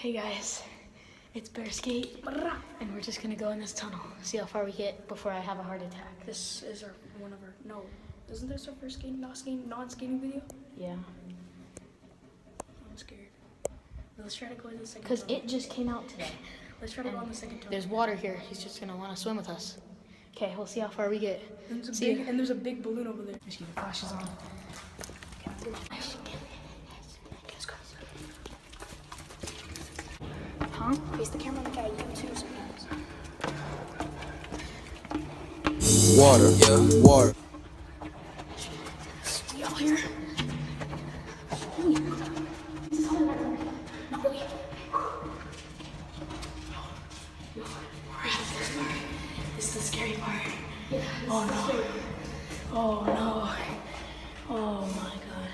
Hey guys, it's Bear Skate, and we're just gonna go in this tunnel, see how far we get before I have a heart attack. This is no, isn't this our first non-skating video? Yeah. I'm scared. Let's try to go in the second Because tunnel. it just came out today. Let's try to go on the second tunnel. There's water here. He's just gonna want to swim with us. Okay, we'll see how far we get. And there's a big balloon over there. Just keep the flashes on. Huh? Face the camera like I do too sometimes. Water, yeah, water. We all here? This is the scary part. Oh no. Oh no. Oh my god.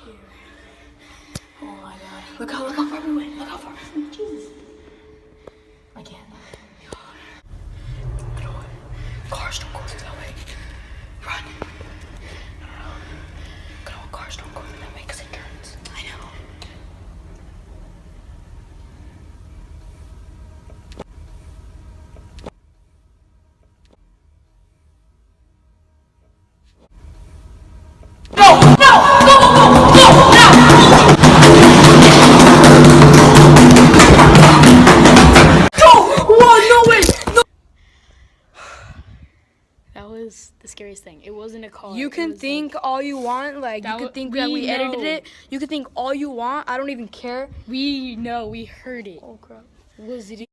Here. Oh my god. Look how far we went. Look how far. Jesus. I can't. No. Cars don't go through that way. Run. No. Cars don't go through that way because it turns. I know. That was the scariest thing. It wasn't a car. You can think all you want, like you could think that we edited it. You could think all you want. I don't even care. We know. We heard it. Oh crap! Was it?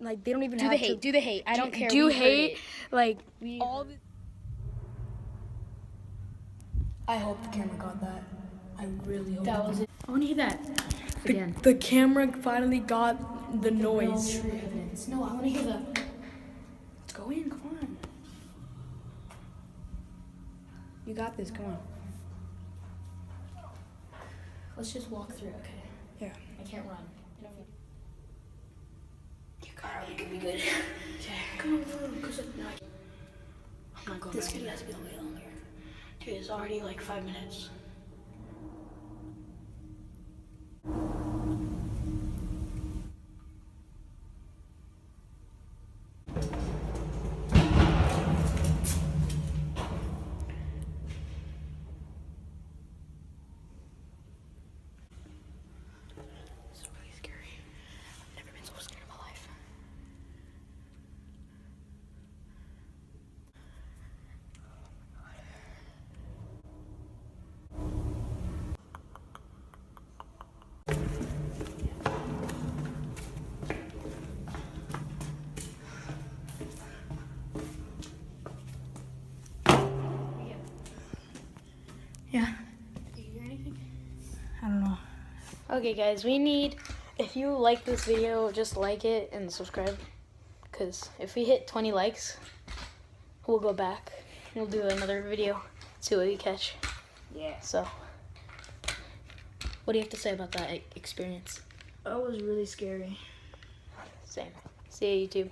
Like they don't even Do have the hate. to. Do the hate. I don't care. Do We heard hate. it. Like We all the. I hope the camera got that. I really hope. That was it. I want to hear that again. The camera finally got the noise. True evidence. No, I want to hear that. Let's go in. Come on. You got this. Come on. Let's just walk through, okay? Yeah. I can't run. You got it. You can be good. Okay. Come on, because no. I'm not going This back. video has to be way longer. Dude, it's already like 5 minutes. This is really scary. I've never been so scared in my life. Yeah. Did you hear anything? I don't know. Okay, guys, we need, if you like this video, just like it and subscribe. Because if we hit 20 likes, we'll go back. We'll do another video, see what we catch. Yeah. So, what do you have to say about that experience? That was really scary. Same. See you, YouTube.